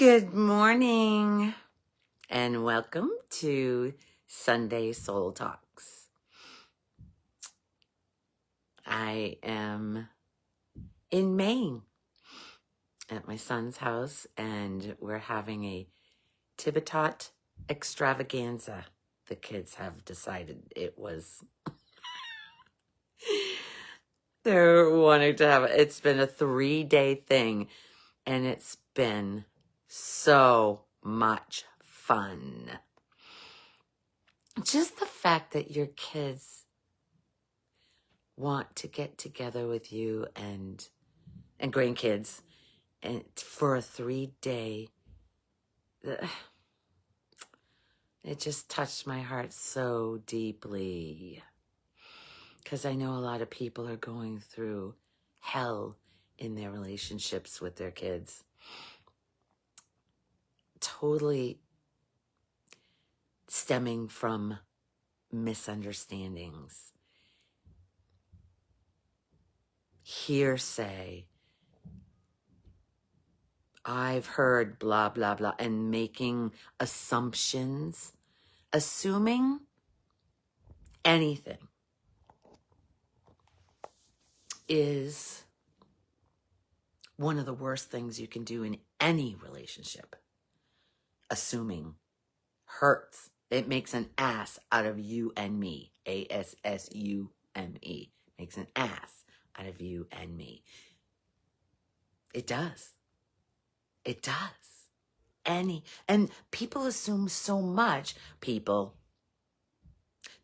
Good morning and welcome to Sunday Soul Talks. I am in Maine at my son's house and we're having a Tibetot extravaganza. The kids have decided it was, they're wanting to have it. It's been a 3-day thing and it's been so much fun. Just the fact that your kids want to get together with you and grandkids and for a 3-day, it just touched my heart so deeply because I know a lot of people are going through hell in their relationships with their kids. Totally stemming from misunderstandings, hearsay, I've heard blah, blah, blah, and making assumptions, assuming anything is one of the worst things you can do in any relationship. Assuming hurts. It makes an ass out of you and me. ASSUME. Makes an ass out of you and me. It does. It does. And people assume so much, the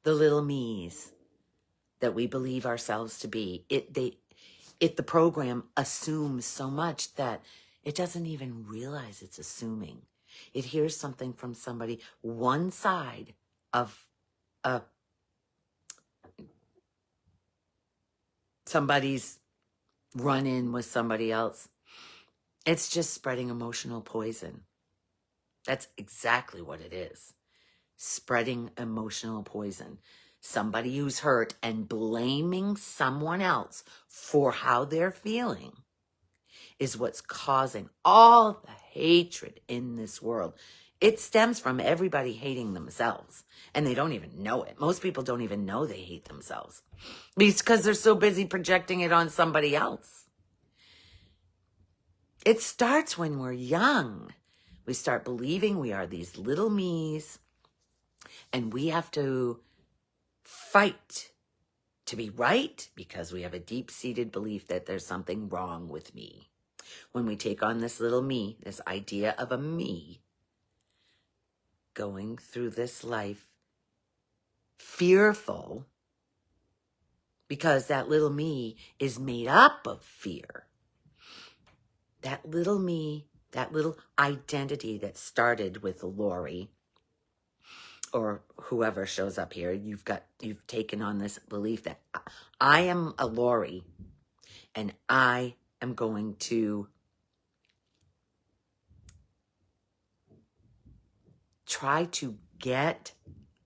little me's that we believe ourselves to be. The program assumes so much that it doesn't even realize it's assuming. It hears something from somebody, one side of somebody's run-in with somebody else. It's just spreading emotional poison. That's exactly what it is. Spreading emotional poison. Somebody who's hurt and blaming someone else for how they're feeling is what's causing all the hatred in this world. It stems from everybody hating themselves, and they don't even know it. Most people don't even know they hate themselves because they're so busy projecting it on somebody else. It starts when we're young. We start believing we are these little me's, and we have to fight to be right because we have a deep-seated belief that there's something wrong with me. When we take on this little me, this idea of a me, going through this life fearful because that little me is made up of fear. That little me, that little identity that started with Lori or whoever shows up here, you've taken on this belief that I am a Lori and I am going to try to get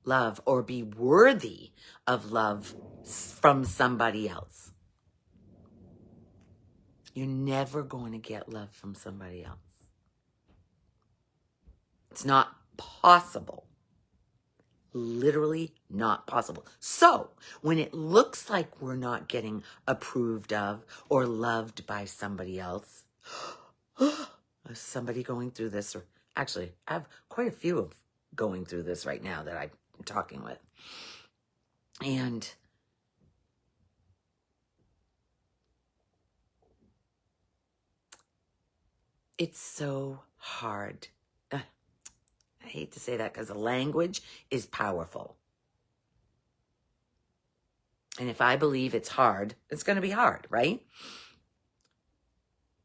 love or be worthy of love from somebody else. You're never going to get love from somebody else. It's not possible. Literally not possible. So when it looks like we're not getting approved of or loved by somebody else, somebody going through this, or actually I have quite a few of going through this right now that I'm talking with. And it's so hard. I hate to say that because the language is powerful. And if I believe it's hard, it's going to be hard, right?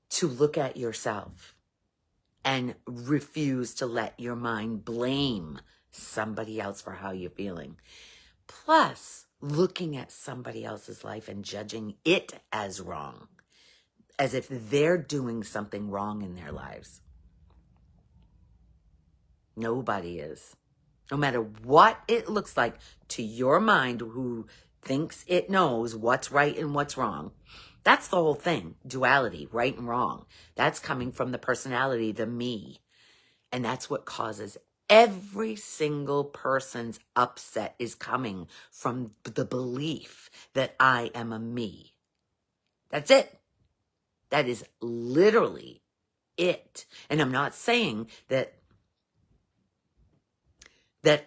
To look at yourself and refuse to let your mind blame somebody else for how you're feeling. Plus, looking at somebody else's life and judging it as wrong, as if they're doing something wrong in their lives. Nobody is. No matter what it looks like to your mind, who thinks it knows what's right and what's wrong. That's the whole thing. Duality, right and wrong. That's coming from the personality, the me. And that's what causes every single person's upset is coming from the belief that I am a me. That's it. That is literally it. And I'm not saying that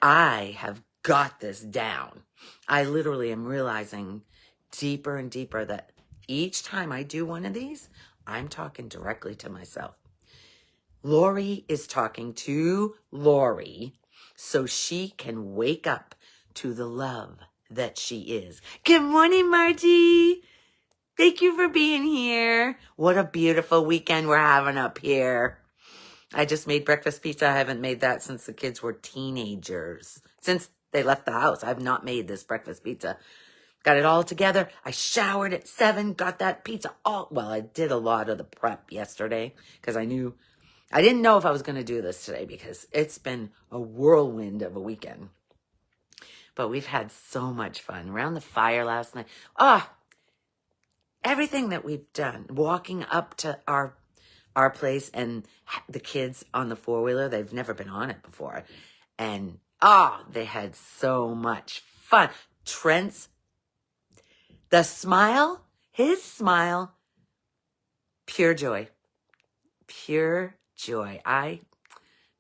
I have got this down. I literally am realizing deeper and deeper that each time I do one of these, I'm talking directly to myself. Lori is talking to Lori so she can wake up to the love that she is. Good morning, Margie. Thank you for being here. What a beautiful weekend we're having up here. I just made breakfast pizza. I haven't made that since the kids were teenagers. Since they left the house, I've not made this breakfast pizza. Got it all together. I showered at 7, got that pizza well, I did a lot of the prep yesterday because I didn't know if I was going to do this today because it's been a whirlwind of a weekend. But we've had so much fun around the fire last night. Everything that we've done, walking up to our place and the kids on the four-wheeler, they've never been on it before. And they had so much fun. The smile, his smile, pure joy. Pure joy. I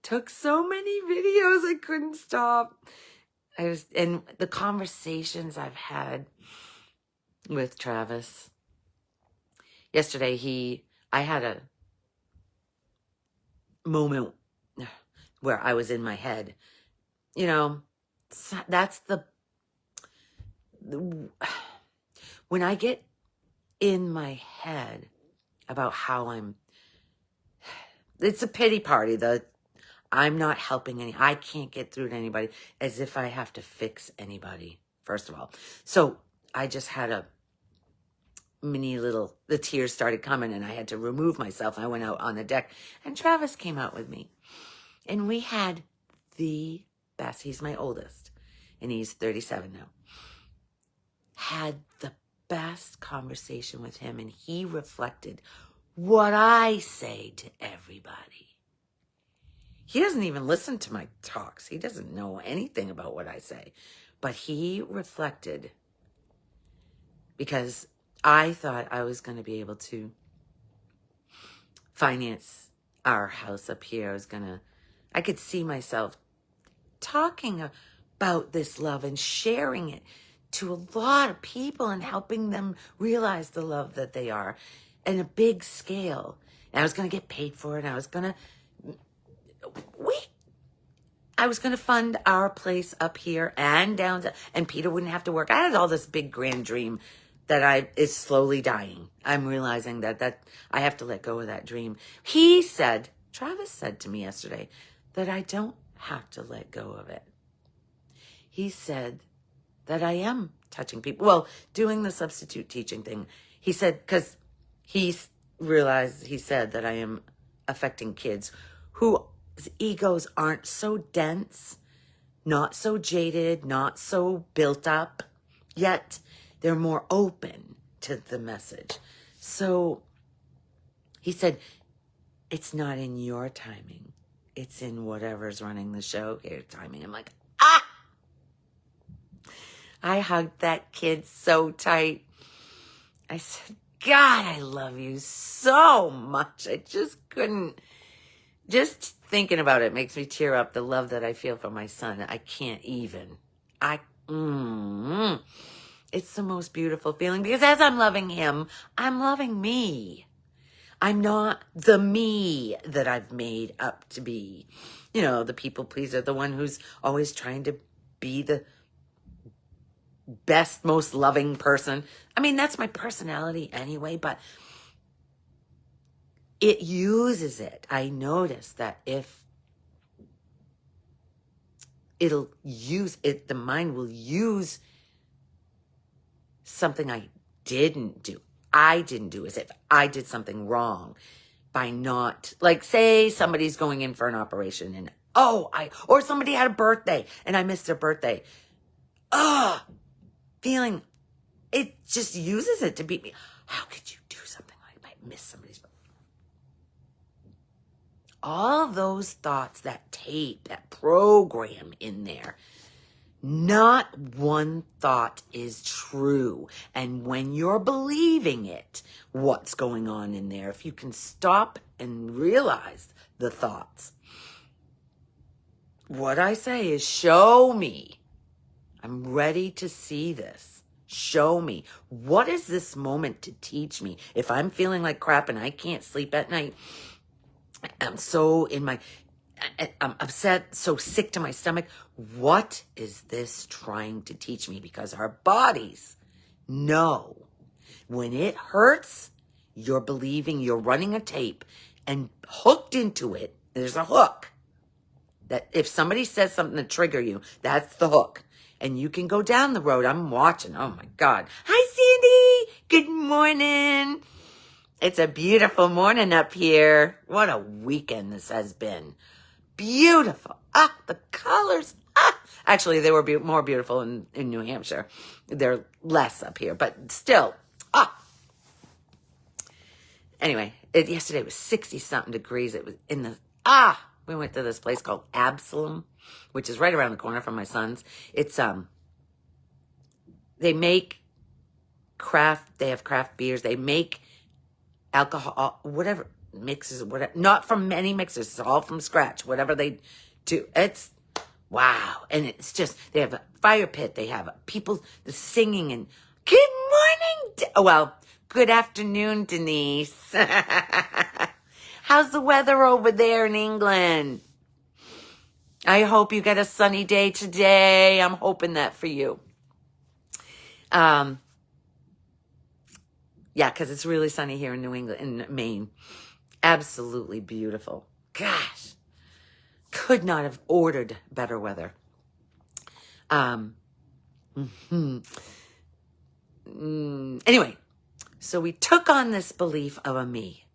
took so many videos, I couldn't stop. And the conversations I've had with Travis. Yesterday, I had a moment where I was in my head. You know, that's when I get in my head about how it's a pity party. I'm not helping I can't get through to anybody, as if I have to fix anybody, first of all. So I just had the tears started coming and I had to remove myself. I went out on the deck and Travis came out with me and we had the best. He's my oldest and he's 37 now. Had the best conversation with him and he reflected what I say to everybody. He doesn't even listen to my talks. He doesn't know anything about what I say. But he reflected because I thought I was going to be able to finance our house up here. I could see myself talking about this love and sharing it to a lot of people and helping them realize the love that they are in a big scale. And I was going to get paid for it. I was going to fund our place up here and down, and Peter wouldn't have to work. I had all this big grand dream that is slowly dying. I'm realizing that I have to let go of that dream. Travis said to me yesterday that I don't have to let go of it. He said that I am touching people. Well, doing the substitute teaching thing. He said, because he said that I am affecting kids whose egos aren't so dense, not so jaded, not so built up, yet they're more open to the message. So he said, it's not in your timing. It's in whatever's running the show here timing. I'm like, I hugged that kid so tight. I said, God, I love you so much. I just couldn't. Just thinking about it makes me tear up, the love that I feel for my son. I can't even. It's the most beautiful feeling because as I'm loving him, I'm loving me. I'm not the me that I've made up to be. You know, the people pleaser, the one who's always trying to be the best, most loving person. I mean, that's my personality anyway, but it uses it. I notice that if it'll use it, the mind will use something I didn't do. As if I did something wrong by not, like, say somebody's going in for an operation and or somebody had a birthday and I missed their birthday. Feeling, it just uses it to beat me. How could you do something like that? Miss somebody's birthday? All those thoughts, that tape, that program in there, not one thought is true. And when you're believing it, what's going on in there, if you can stop and realize the thoughts, what I say is, show me. I'm ready to see this. Show me. What is this moment to teach me? If I'm feeling like crap and I can't sleep at night, I'm upset, so sick to my stomach. What is this trying to teach me? Because our bodies know when it hurts, you're believing, you're running a tape, and hooked into it, there's a hook. That if somebody says something to trigger you, that's the hook. And you can go down the road. I'm watching. Oh my God. Hi, Sandy. Good morning. It's a beautiful morning up here. What a weekend this has been. Beautiful. The colors. Actually, they were more beautiful in New Hampshire. They're less up here, but still. Anyway, yesterday was 60-something degrees. It was in the, we went to this place called Absalom, which is right around the corner from my son's. It's, they make they have craft beers. They make alcohol, whatever, mixes, whatever, not from any mixers. It's all from scratch, whatever they do. It's, wow. And it's just, they have a fire pit. They have people singing and, good morning. Good afternoon, Denise. How's the weather over there in England? I hope you get a sunny day today. I'm hoping that for you. Yeah, because it's really sunny here in New England, in Maine. Absolutely beautiful. Gosh, could not have ordered better weather. Anyway, so we took on this belief of a me,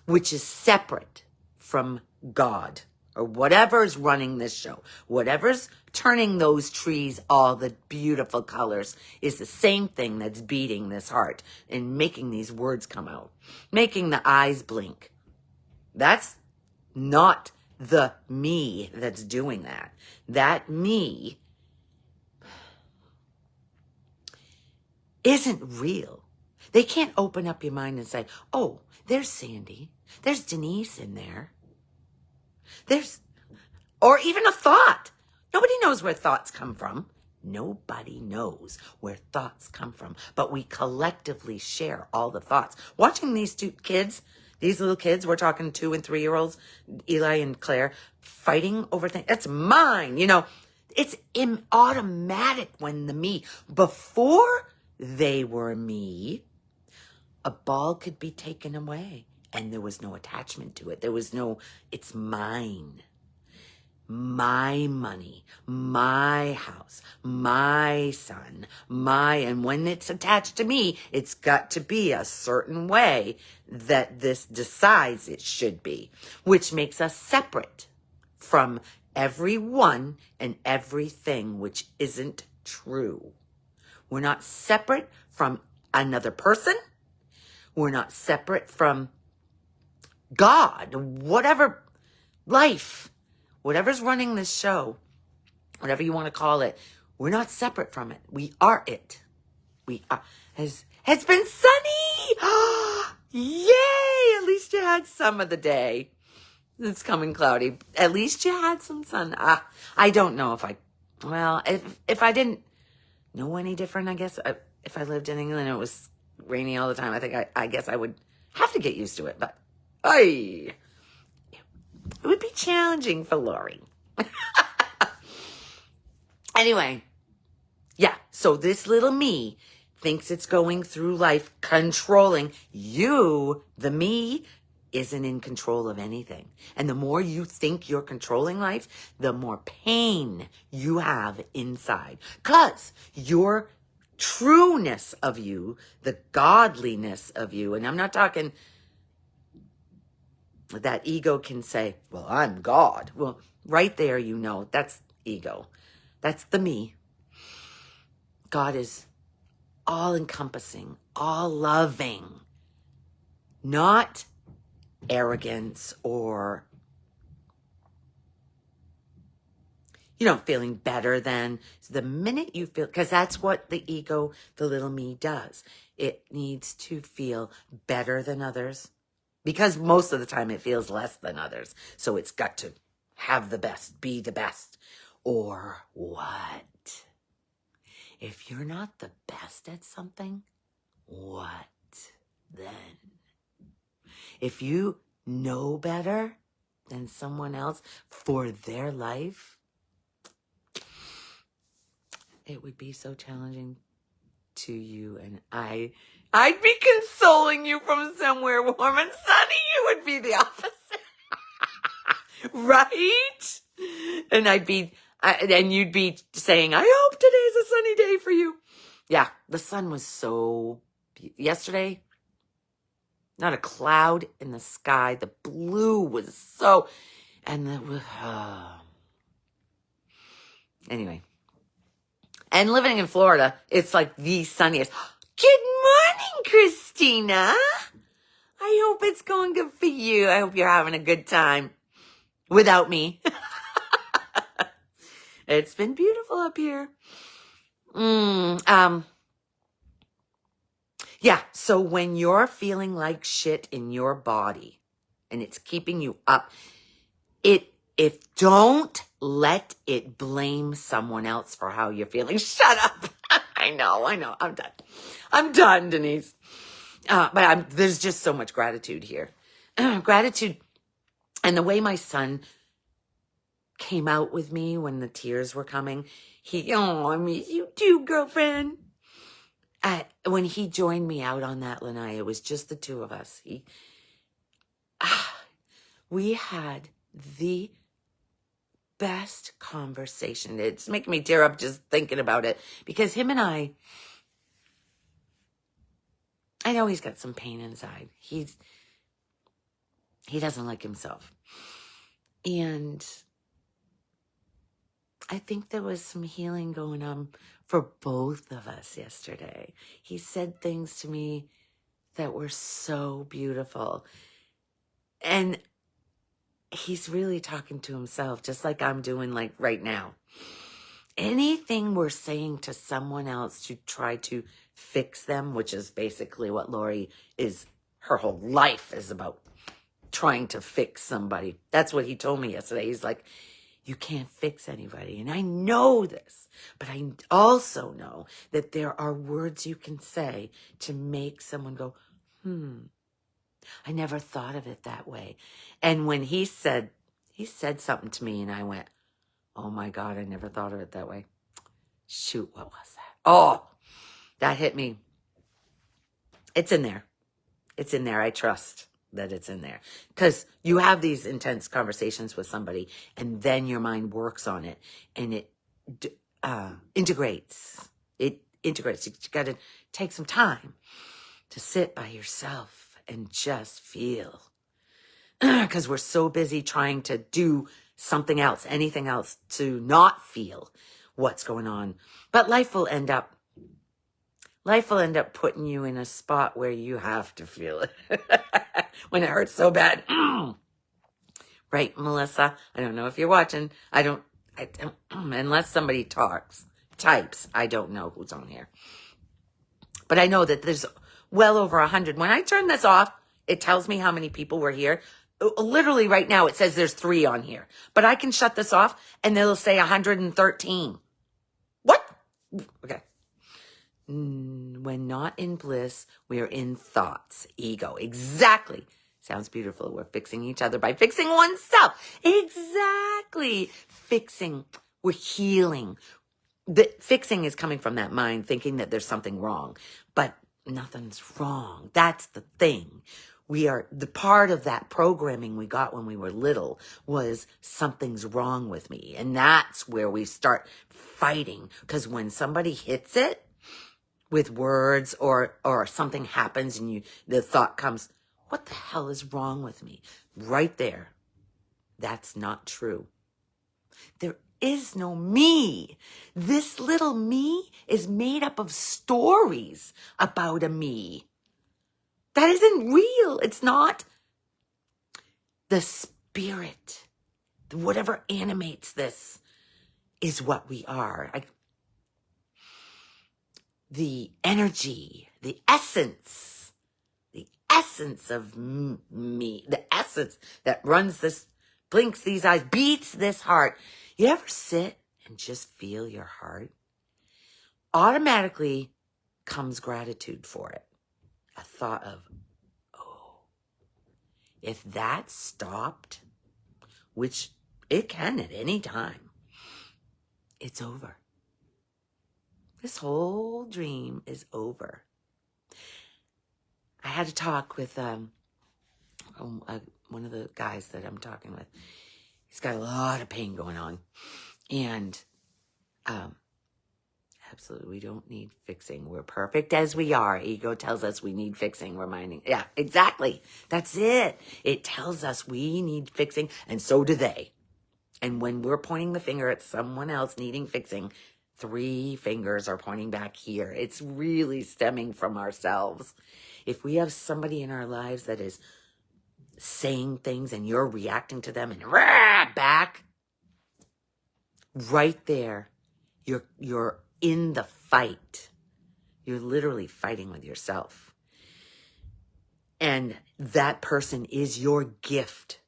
which is separate from God or whatever's running this show. Whatever's turning those trees all the beautiful colors is the same thing that's beating this heart and making these words come out, making the eyes blink. That's not the me that's doing that. That me isn't real. They can't open up your mind and say, oh, there's Sandy. There's Denise in there. Or even a thought. Nobody knows where thoughts come from. Nobody knows where thoughts come from. But we collectively share all the thoughts. Watching these these little kids, we're talking 2 and 3-year-olds, Eli and Claire, fighting over things. That's mine. It's automatic when the me, before they were me, a ball could be taken away and there was no attachment to it. There was no, it's mine. My money, my house, my son, and when it's attached to me, it's got to be a certain way that this decides it should be, which makes us separate from everyone and everything which isn't true. We're not separate from another person. We're not separate from God, whatever life, whatever's running this show, whatever you want to call it, we're not separate from it. We are it. We are. It's been sunny. Yay! At least you had some of the day. It's coming cloudy. At least you had some sun. I don't know if I didn't know any different, I guess, if I lived in England and it was rainy all the time, I guess I would have to get used to it, but it would be challenging for Lori. Anyway, yeah, so this little me thinks it's going through life controlling you. The me isn't in control of anything. And the more you think you're controlling life, the more pain you have inside. 'Cause your trueness of you, the godliness of you, and I'm not talking that ego can say, well, I'm God. Well, right there, that's ego. That's the me. God is all encompassing, all loving, not arrogance or, feeling better than. So the minute you feel, because that's what the ego, the little me does. It needs to feel better than others because most of the time it feels less than others. So it's got to have the best, be the best. Or what? If you're not the best at something, what then? If you know better than someone else for their life, it would be so challenging to you, and I'd be consoling you from somewhere warm and sunny. You would be the opposite. Right? And you'd be saying, I hope today's a sunny day for you. Yeah, the sun was so, yesterday, not a cloud in the sky. The blue was so, and anyway. And living in Florida, it's like the sunniest. Good morning, Christina. I hope it's going good for you. I hope you're having a good time without me. It's been beautiful up here. Yeah, so when you're feeling like shit in your body and it's keeping you up, don't let it blame someone else for how you're feeling. Shut up. I know. I'm done, Denise. But there's just so much gratitude here. Gratitude. And the way my son came out with me when the tears were coming, I miss you too, girlfriend. When he joined me out on that lanai, it was just the two of us. We had the best conversation. It's making me tear up just thinking about it because him and I know he's got some pain inside. He doesn't like himself. And I think there was some healing going on for both of us yesterday. He said things to me that were so beautiful. And he's really talking to himself, just like I'm doing like right now. Anything we're saying to someone else to try to fix them, which is basically what Lori her whole life is about, trying to fix somebody. That's what he told me yesterday. He's like, you can't fix anybody. And I know this, but I also know that there are words you can say to make someone go, I never thought of it that way. And when he said something to me and I went, oh my God, I never thought of it that way. Shoot, what was that? Oh, that hit me. It's in there. It's in there. I trust that it's in there. Because you have these intense conversations with somebody and then your mind works on it and it integrates. It integrates. You got to take some time to sit by yourself and just feel. Because we're so busy trying to do something else, anything else to not feel what's going on. But life will end up putting you in a spot where you have to feel it when it hurts so bad. Right, Melissa? I don't know if you're watching. I don't, unless somebody types, I don't know who's on here. But I know that there's well over 100. When I turn this off, it tells me how many people were here. Literally right now, it says there's 3 on here. But I can shut this off and it'll say 113. What? Okay. When not in bliss, we are in thoughts. Ego. Exactly. Sounds beautiful. We're fixing each other by fixing oneself. Exactly. Fixing. We're healing. The fixing is coming from that mind thinking that there's something wrong. But nothing's wrong. That's the thing. The part of that programming we got when we were little was something's wrong with me. And that's where we start fighting. Because when somebody hits it with words or something happens and the thought comes, what the hell is wrong with me? Right there. That's not true. There is no me. This little me is made up of stories about a me. That isn't real. It's not. The spirit, whatever animates this is what we are. The energy, the essence of me, the essence that runs this, blinks these eyes, beats this heart. You ever sit and just feel your heart? Automatically comes gratitude for it. A thought of, oh, if that stopped, which it can at any time, it's over. This whole dream is over. I had a talk with one of the guys that I'm talking with. He's got a lot of pain going on. And absolutely, we don't need fixing. We're perfect as we are. Ego tells us we need fixing, reminding. Yeah, exactly. That's it. It tells us we need fixing, and so do they. And when we're pointing the finger at someone else needing fixing, 3 fingers are pointing back here. It's really stemming from ourselves. If we have somebody in our lives that is saying things and you're reacting to them and back, right there, you're in the fight. You're literally fighting with yourself. And that person is your gift.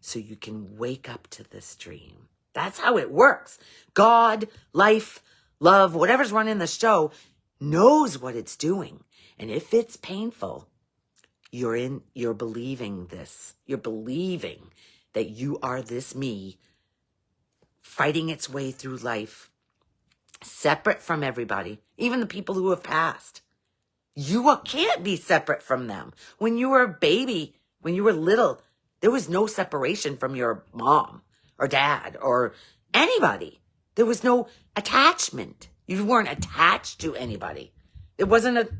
So you can wake up to this dream. That's how it works. God, life, love, whatever's running the show knows what it's doing. And if it's painful, you're believing this. You're believing that you are this me fighting its way through life, separate from everybody, even the people who have passed. You can't be separate from them. When you were a baby, when you were little, there was no separation from your mom or dad or anybody. There was no attachment. You weren't attached to anybody. It wasn't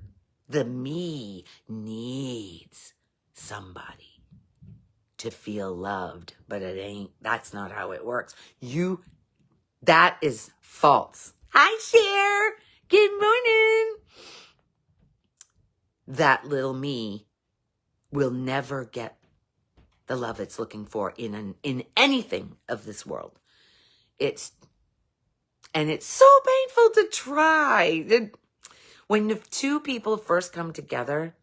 the me needs somebody to feel loved, but it ain't. That's not how it works. That is false. Hi, Cher. Good morning. That little me will never get the love it's looking for in anything of this world. It's so painful to try. When the 2 people first come together,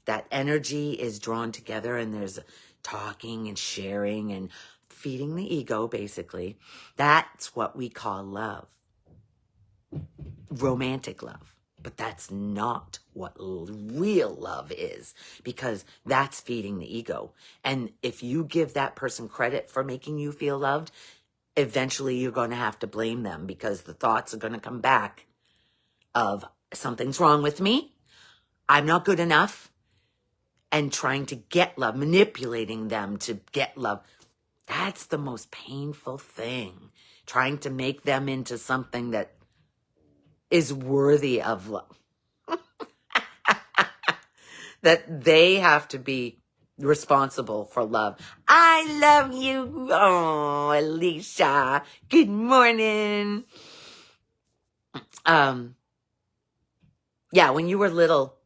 that energy is drawn together and there's talking and sharing and feeding the ego, basically. That's what we call love. Romantic love. But that's not what real love is, because that's feeding the ego. And if you give that person credit for making you feel loved, eventually you're going to have to blame them, because the thoughts are going to come back of something's wrong with me, I'm not good enough, and trying to get love, manipulating them to get love. That's the most painful thing, trying to make them into something that is worthy of love. That they have to be responsible for love. I love you. Oh, Alicia. Good morning. Yeah, when you were little,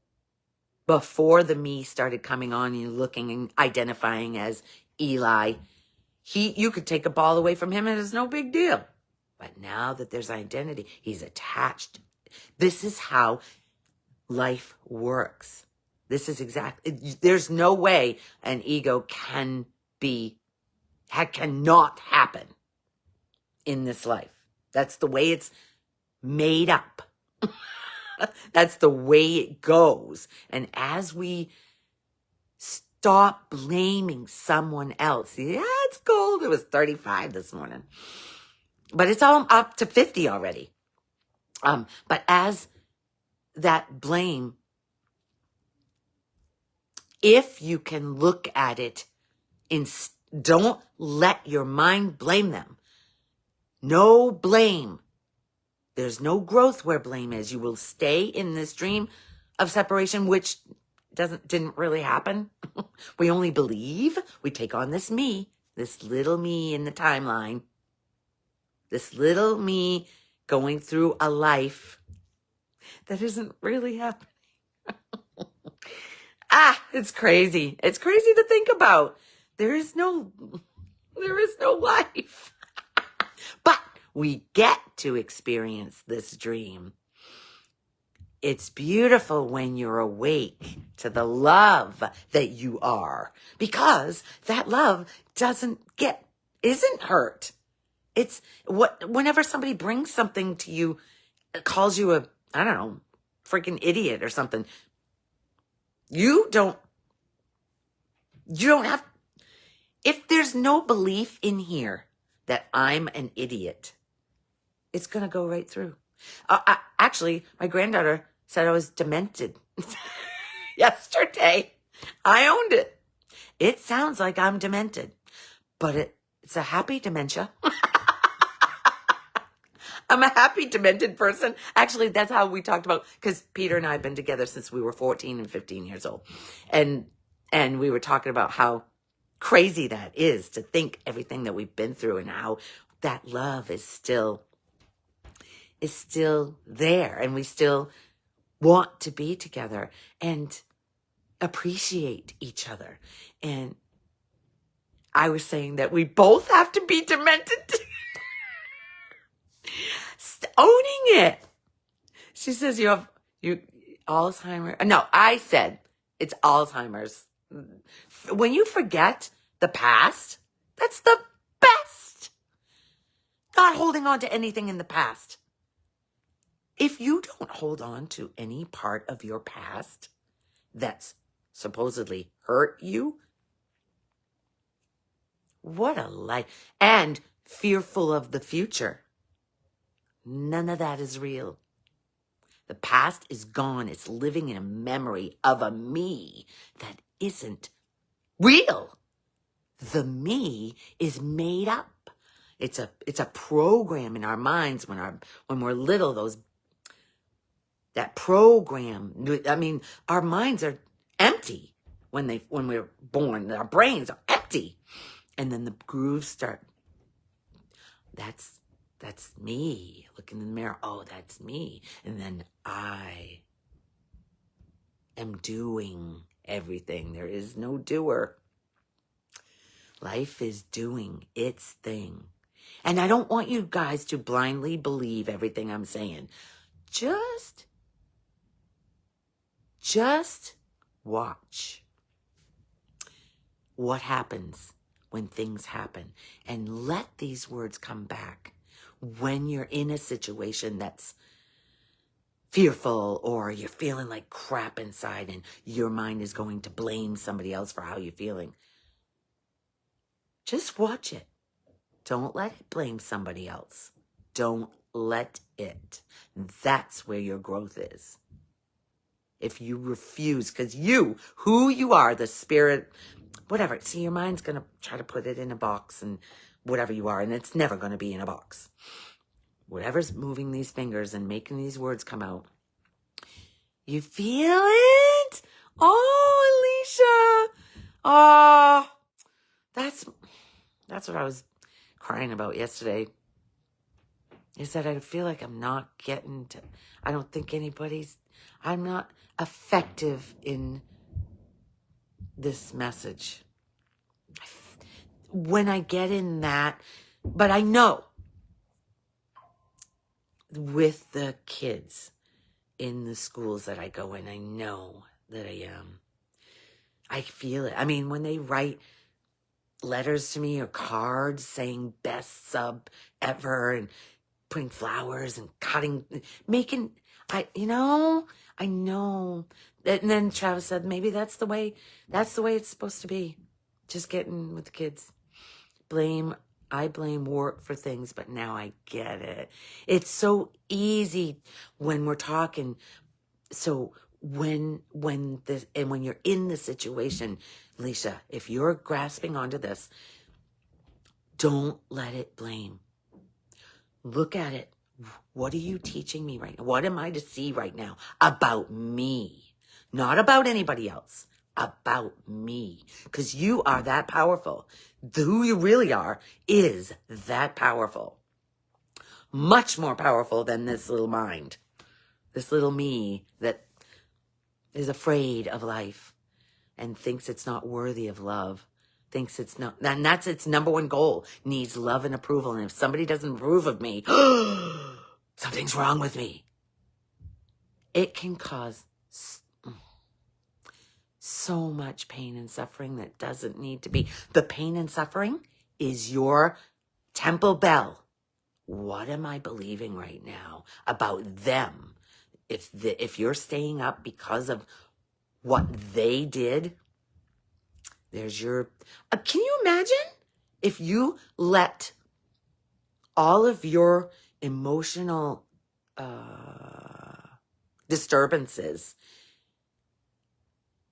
before the me started coming on, you looking and identifying as Eli, you could take a ball away from him and it's no big deal. But now that there's identity, he's attached. This is how life works. This is exactly, there's no way an ego cannot happen in this life. That's the way it's made up. That's the way it goes. And as we stop blaming someone else, yeah, it's cold. It was 35 this morning, but it's all up to 50 already. But as that blame, if you can look at it, don't let your mind blame them. No blame. There's no growth where blame is. You will stay in this dream of separation, which didn't really happen. We only believe. We take on this me, this little me in the timeline, this little me going through a life that isn't really happening. It's crazy. It's crazy to think about. There is no life. But we get to experience this dream. It's beautiful when you're awake to the love that you are, because that love isn't hurt. It's whenever somebody brings something to you, calls you a, I don't know, freaking idiot or something, you don't have, if there's no belief in here that I'm an idiot, it's going to go right through. Actually, my granddaughter said I was demented yesterday. I owned it. It sounds like I'm demented, but it's a happy dementia. I'm a happy demented person. Actually, that's how we talked about, because Peter and I have been together since we were 14 and 15 years old. And we were talking about how crazy that is to think everything that we've been through and how that love is still there, and we still want to be together and appreciate each other. And I was saying that we both have to be demented. Owning it. She says you have Alzheimer's. No, I said it's Alzheimer's. When you forget the past, that's the best. Not holding on to anything in the past. If you don't hold on to any part of your past that's supposedly hurt you, what a life. And fearful of the future. None of that is real. The past is gone. It's living in a memory of a me that isn't real. The me is made up. It's a program in our minds when we're little, that program. I mean, our minds are empty when we're born. Our brains are empty. And then the grooves start. That's me. Looking in the mirror. Oh, that's me. And then I am doing everything. There is no doer. Life is doing its thing. And I don't want you guys to blindly believe everything I'm saying. Just watch what happens when things happen, and let these words come back when you're in a situation that's fearful, or you're feeling like crap inside and your mind is going to blame somebody else for how you're feeling. Just watch it. Don't let it blame somebody else. Don't let it. That's where your growth is. If you refuse, because who you are, the spirit, whatever. See, your mind's going to try to put it in a box and whatever you are, and it's never going to be in a box. Whatever's moving these fingers and making these words come out. You feel it? Oh, Alicia. Oh, that's what I was crying about yesterday. Is that I feel like I'm not getting to, I don't think I'm not effective in this message. When I get in that, but I know with the kids in the schools that I go in, I know that I am. I feel it. I mean, when they write letters to me or cards saying best sub ever and putting flowers and making, I know. And then Travis said, maybe that's the way it's supposed to be. Just getting with the kids. I blame work for things, but now I get it. It's so easy when we're talking. So when you're in the situation, Alicia, if you're grasping onto this, don't let it blame. Look at it. What are you teaching me right now? What am I to see right now about me? Not about anybody else. About me. Because you are that powerful. Who you really are is that powerful. Much more powerful than this little mind. This little me that is afraid of life and thinks it's not worthy of love. thinks it's not, and that's its number one goal, needs love and approval. And if somebody doesn't approve of me, something's wrong with me. It can cause so much pain and suffering that doesn't need to be. The pain and suffering is your temple bell. What am I believing right now about them? If you're staying up because of what they did, there's your... can you imagine if you let all of your emotional disturbances,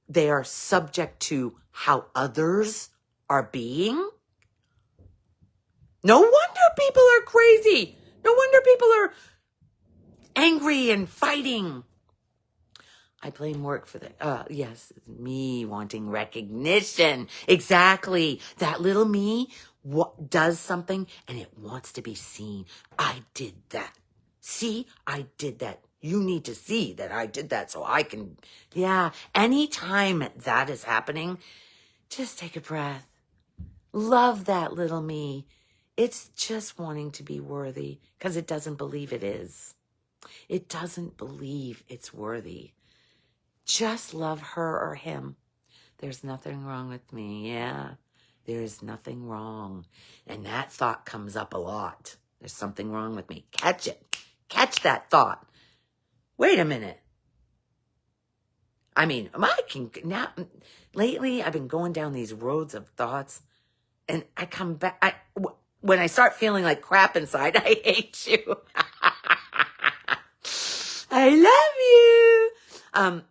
they are subject to how others are being? No wonder people are crazy. No wonder people are angry and fighting. I blame work for that. Yes, me wanting recognition. Exactly. That little me does something and it wants to be seen. I did that. See, I did that. You need to see that I did that so I can... Yeah, anytime that is happening, just take a breath. Love that little me. It's just wanting to be worthy because it doesn't believe it is. It doesn't believe it's worthy. Just love her or him. There's nothing wrong with me. Yeah, there's nothing wrong. And that thought comes up a lot. There's something wrong with me. Catch it. Catch that thought. Wait a minute. I mean, lately I've been going down these roads of thoughts and I come back. When I start feeling like crap inside, I hate you. I love you.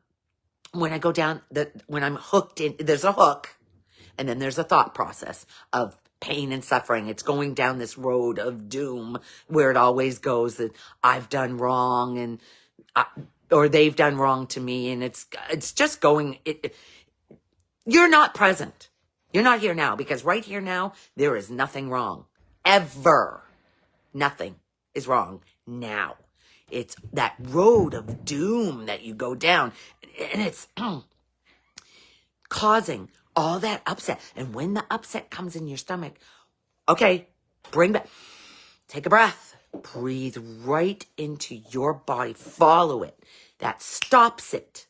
When I go down, when I'm hooked in, there's a hook, and then there's a thought process of pain and suffering. It's going down this road of doom where it always goes that I've done wrong and or they've done wrong to me, and it's just going. You're not present. You're not here now, because right here now there is nothing wrong ever. Nothing is wrong now. It's that road of doom that you go down, and it's causing all that upset. And when the upset comes in your stomach, okay, bring back, take a breath, breathe right into your body, follow it. That stops it.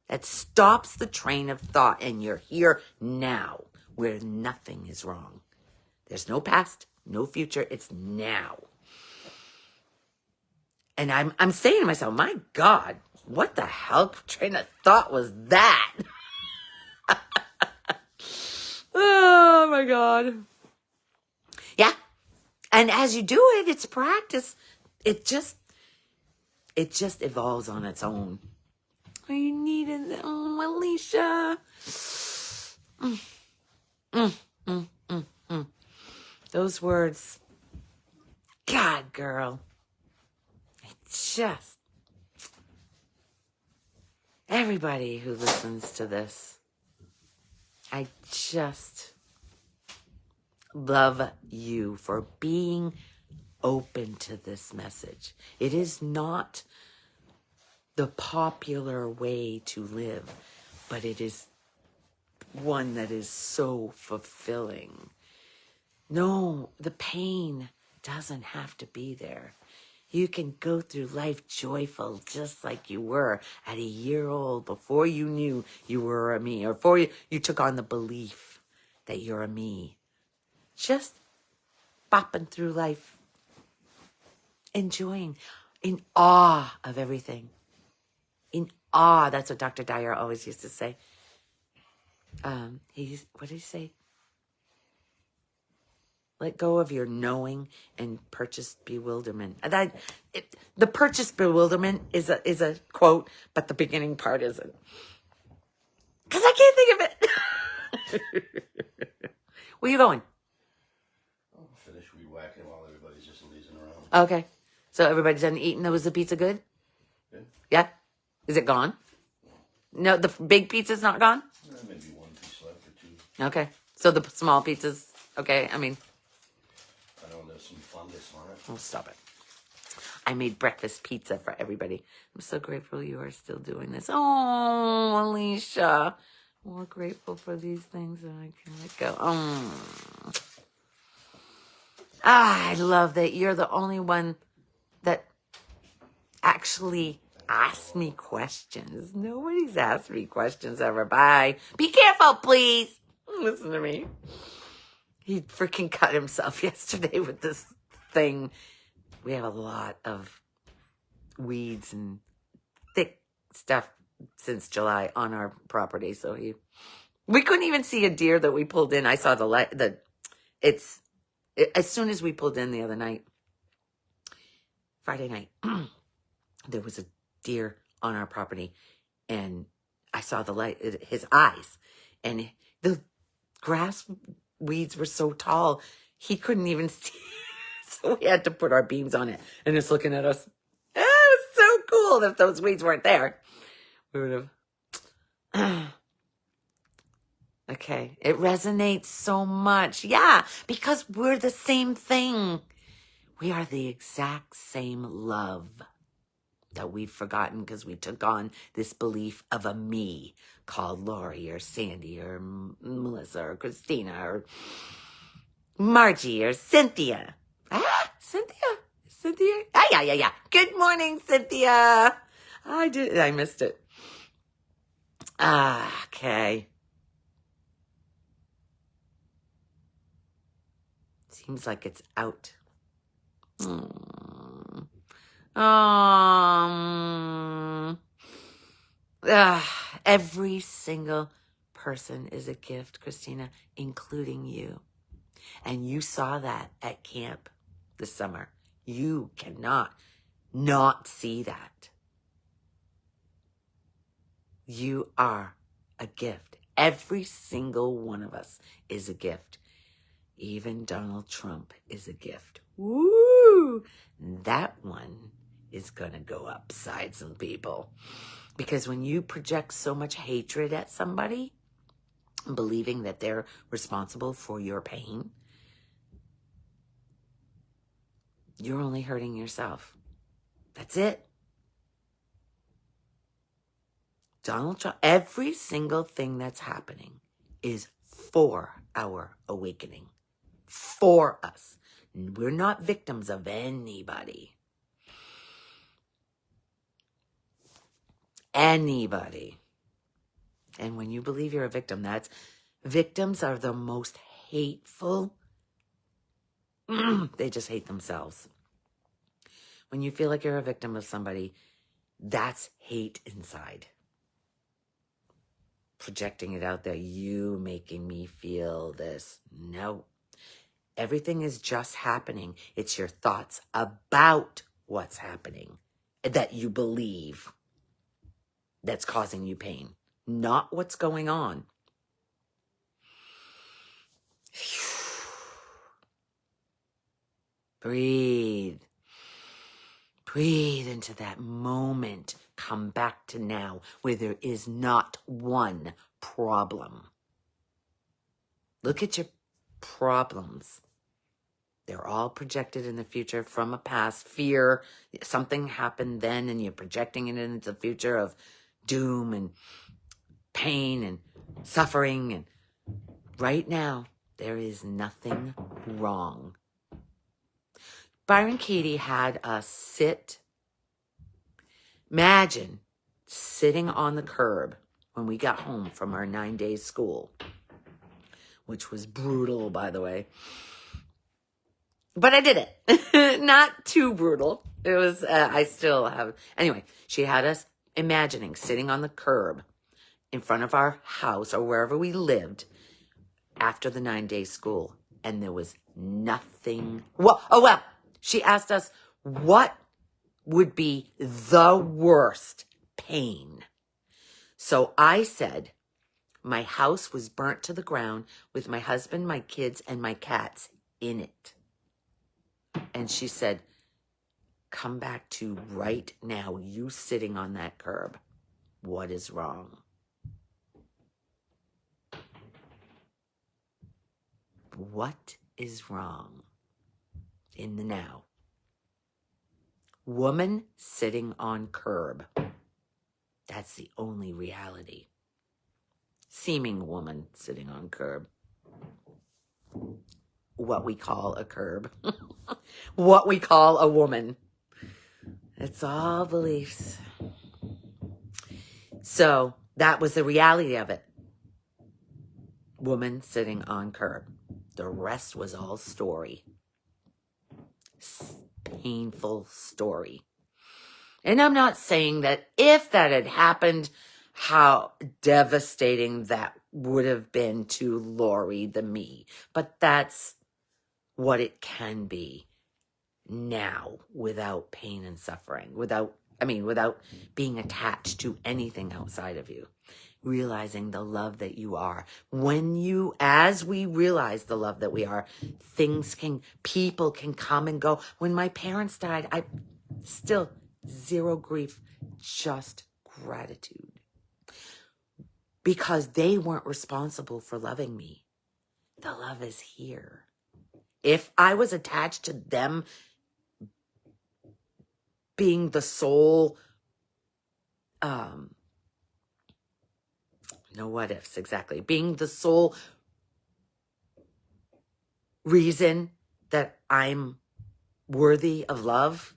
That stops the train of thought, and you're here now where nothing is wrong. There's no past, no future, it's now. And I'm saying to myself, my God, what the hell train of thought was that? Oh my God. Yeah. And as you do it, it's practice. It just evolves on its own. I needed that. Oh, Alicia. Those words. God, girl. Just everybody who listens to this, I just love you for being open to this message. It is not the popular way to live, but it is one that is so fulfilling. No, the pain doesn't have to be there. You can go through life joyful, just like you were at a year old, before you knew you were a me, or before you took on the belief that you're a me. Just bopping through life, enjoying, in awe of everything. In awe. That's what Dr. Dyer always used to say. What did he say? Let go of your knowing and purchase bewilderment. The purchase bewilderment is a quote, but the beginning part isn't. Because I can't think of it. Where you going? I'll finish weed whacking while everybody's just lazing around. Okay. So everybody's done eating. Was the pizza good? Yeah. Yeah? Is it gone? No, the big pizza's not gone? Maybe one piece left or two. Okay. So the small pizza's okay? I mean... I know there's some fungus on it. Oh, stop it. I made breakfast pizza for everybody. I'm so grateful you are still doing this. Oh, Alicia. More grateful for these things than I can let go. I love that you're the only one that actually asks me questions. Nobody's asked me questions ever. Bye. Be careful, please. Listen to me. He freaking cut himself yesterday with this thing. We have a lot of weeds and thick stuff since July on our property. So we couldn't even see a deer that we pulled in. I saw as soon as we pulled in the other night, Friday night, there was a deer on our property, and I saw the light, his eyes, and the grass weeds were so tall, he couldn't even see. So we had to put our beams on it, and it's looking at us. It was so cool. If those weeds weren't there, we would have. Okay. It resonates so much. Yeah, because we're the same thing. We are the exact same love that we've forgotten because we took on this belief of a me called Lori or Sandy or Melissa or Christina or Margie or Cynthia. Cynthia? Yeah. Good morning, Cynthia. I missed it. Okay. Seems like it's out. Every single person is a gift, Christina, including you. And you saw that at camp this summer. You cannot not see that. You are a gift. Every single one of us is a gift. Even Donald Trump is a gift. Woo! That one is going to go upside some people. Because when you project so much hatred at somebody, believing that they're responsible for your pain, you're only hurting yourself. That's it. Donald Trump, every single thing that's happening is for our awakening. For us. We're not victims of anybody. Anybody. And when you believe you're a victim, victims are the most hateful. They just hate themselves. When you feel like you're a victim of somebody, that's hate inside. Projecting it out there, you making me feel this. No. Everything is just happening. It's your thoughts about what's happening that you believe that's causing you pain, not what's going on. Breathe. Breathe into that moment. Come back to now where there is not one problem. Look at your problems. They're all projected in the future from a past fear. Something happened then and you're projecting it into the future of doom and pain and suffering. And right now, there is nothing wrong. Byron Katie had us sit. Imagine sitting on the curb when we got home from our 9-day school, which was brutal, by the way. But I did it. Not too brutal. It was, I still have. Anyway, she had us imagining sitting on the curb in front of our house or wherever we lived after the 9-day school. And there was nothing. Well, she asked us what would be the worst pain. So I said, my house was burnt to the ground with my husband, my kids, and my cats in it. And she said, come back to right now, you sitting on that curb. What is wrong? What is wrong in the now? Woman sitting on curb. That's the only reality. seeming woman sitting on curb. What we call a curb. What we call a woman. It's all beliefs. So that was the reality of it. Woman sitting on curb. The rest was all story. Painful story. And I'm not saying that if that had happened, how devastating that would have been to Lori, the me. But that's what it can be now without pain and suffering, without being attached to anything outside of you. Realizing the love that you are. As we realize the love that we are, people can come and go. When my parents died, I still zero grief, just gratitude. Because they weren't responsible for loving me. The love is here. If I was attached to them being the sole, no what ifs exactly, being the sole reason that I'm worthy of love,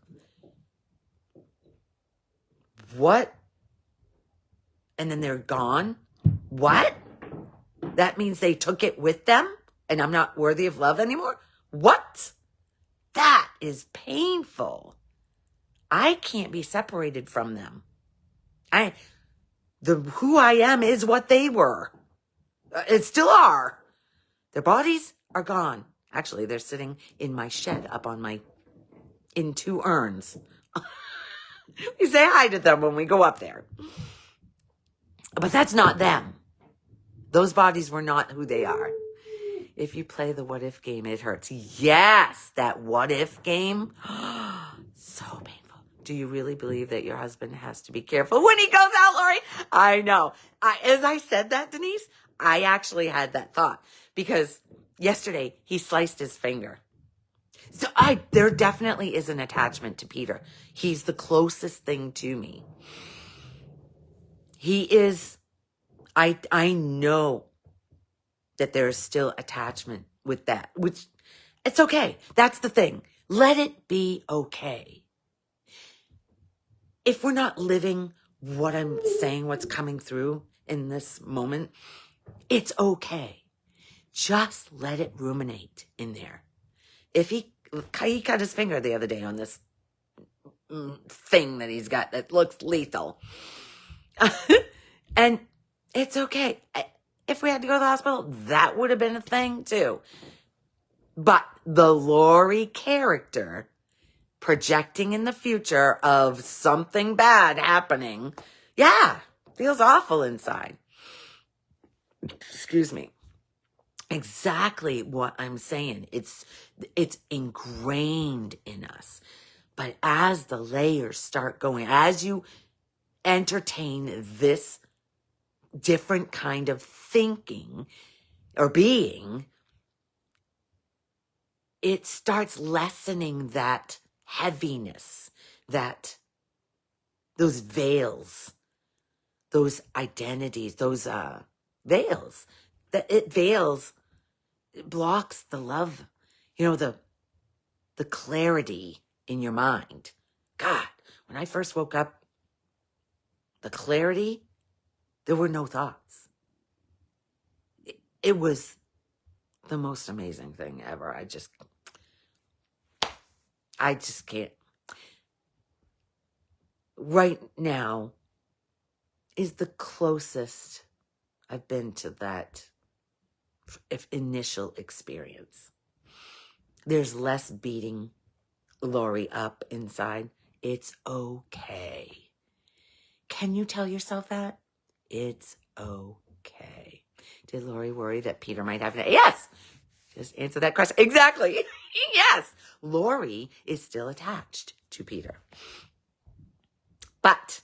what? And then they're gone? What? That means they took it with them and I'm not worthy of love anymore? What? That is painful. I can't be separated from them. Who I am is what they were. It still are. Their bodies are gone. Actually, they're sitting in my shed in 2 urns. We say hi to them when we go up there. But that's not them. Those bodies were not who they are. If you play the what if game, it hurts. Yes, that what if game. So painful. Do you really believe that your husband has to be careful when he goes out, Lori? I know. As I said that, Denise, I actually had that thought because yesterday he sliced his finger. So there definitely is an attachment to Peter. He's the closest thing to me. He is, I know that there is still attachment with that, which it's okay. That's the thing. Let it be okay. If we're not living what I'm saying, what's coming through in this moment, it's okay. Just let it ruminate in there. If he cut his finger the other day on this thing that he's got that looks lethal. And it's okay. If we had to go to the hospital, that would have been a thing too. But the Lori character projecting in the future of something bad happening, feels awful inside. Excuse me. Exactly what I'm saying. It's ingrained in us. But as the layers start going, as you entertain this different kind of thinking or being, it starts lessening that heaviness, those veils, those identities, those veils. It blocks the love, the clarity in your mind. God, when I first woke up, the clarity, there were no thoughts. It was the most amazing thing ever. I just can't. Right now is the closest I've been to that initial experience. There's less beating Lori up inside. It's okay. Can you tell yourself that? It's okay. Did Lori worry that Peter might have an... Yes! Just answer that question. Exactly. Yes. Lori is still attached to Peter. But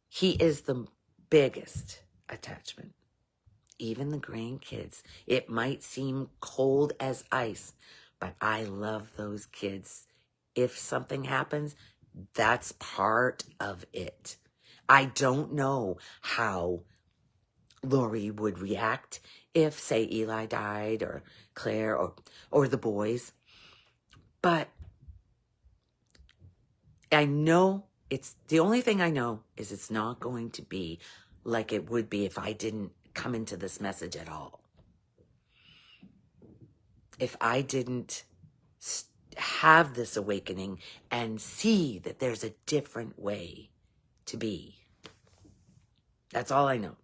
he is the biggest attachment. Even the grandkids. It might seem cold as ice, but I love those kids. If something happens, that's part of it. I don't know how Lori would react if, say, Eli died or Claire or the boys. But I know the only thing I know is it's not going to be like it would be if I didn't come into this message at all. If I didn't have this awakening and see that there's a different way to be. That's all I know.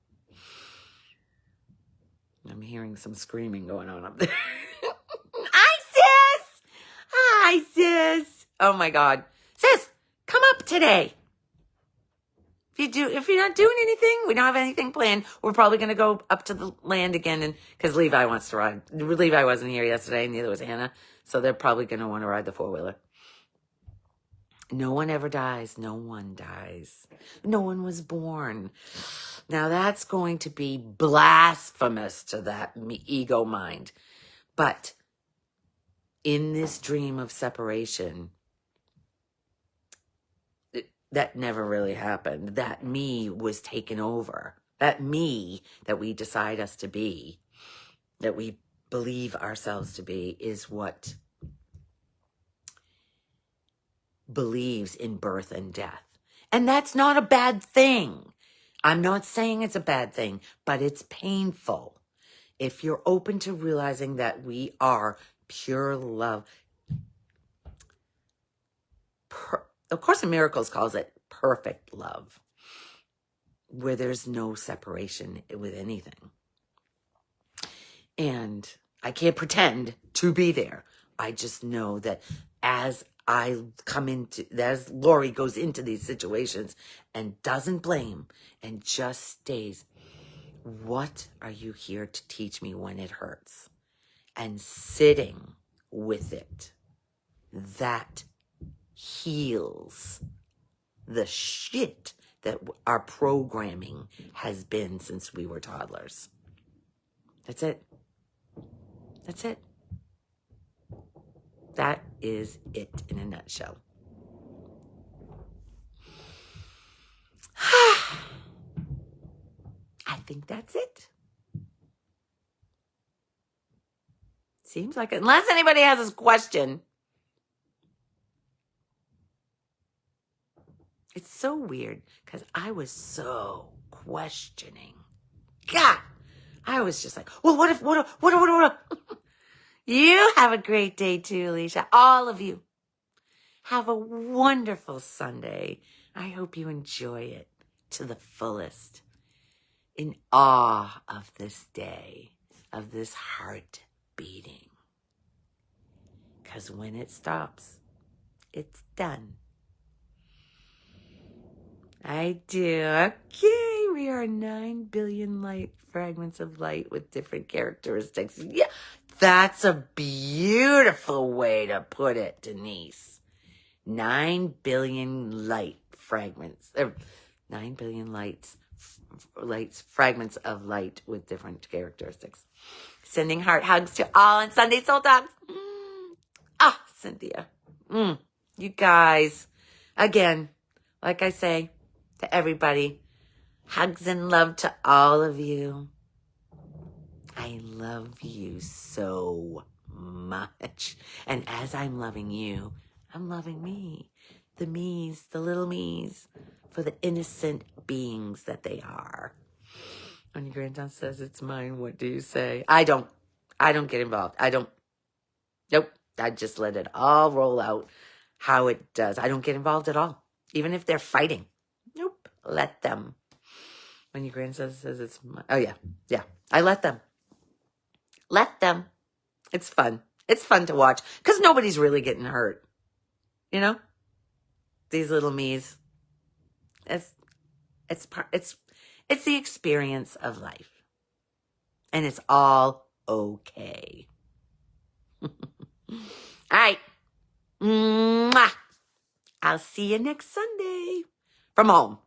I'm hearing some screaming going on up there. Hi, sis! Hi, sis! Oh my God. Sis, come up today. If you're not doing anything, we don't have anything planned. We're probably going to go up to the land again, and because Levi wants to ride. Levi wasn't here yesterday, and neither was Hannah, so they're probably going to want to ride the 4-wheeler. No one ever dies. No one dies. No one was born. Now that's going to be blasphemous to that ego mind. But in this dream of separation, that never really happened. That me was taken over. That me that we decide us to be, that we believe ourselves to be, is what believes in birth and death. And that's not a bad thing. I'm not saying it's a bad thing, but it's painful. If you're open to realizing that we are pure love. Of Course in Miracles calls it perfect love, where there's no separation with anything. And I can't pretend to be there. I just know that as Lori goes into these situations and doesn't blame and just stays, what are you here to teach me when it hurts? And sitting with it, that heals the shit that our programming has been since we were toddlers. That's it. That's it. That is it in a nutshell. I think that's it. Seems like it. Unless anybody has a question. It's so weird because I was so questioning. God, I was just like, well, what if? You have a great day too, Alicia. All of you. Have a wonderful Sunday. I hope you enjoy it to the fullest. In awe of this day, of this heart beating. Because when it stops, it's done. I do. Okay, we are 9 billion light fragments of light with different characteristics. Yeah, that's a beautiful way to put it, Denise. 9 billion light fragments. 9 billion fragments of light with different characteristics. Sending heart hugs to all on Sunday Soul Talks. Cynthia. You guys. Again, like I say to everybody, hugs and love to all of you. I love you so much. And as I'm loving you, I'm loving me. The me's, the little me's, for the innocent beings that they are. When your granddaughter says it's mine, what do you say? I don't get involved. Nope. I just let it all roll out how it does. I don't get involved at all. Even if they're fighting. Nope. Let them. When your grandson says it's mine. Oh, yeah. Yeah. I let them. Let them. It's fun. It's fun to watch. Because nobody's really getting hurt. You know? These little me's. It's the experience of life. And it's all okay. All right. Mwah. I'll see you next Sunday from home.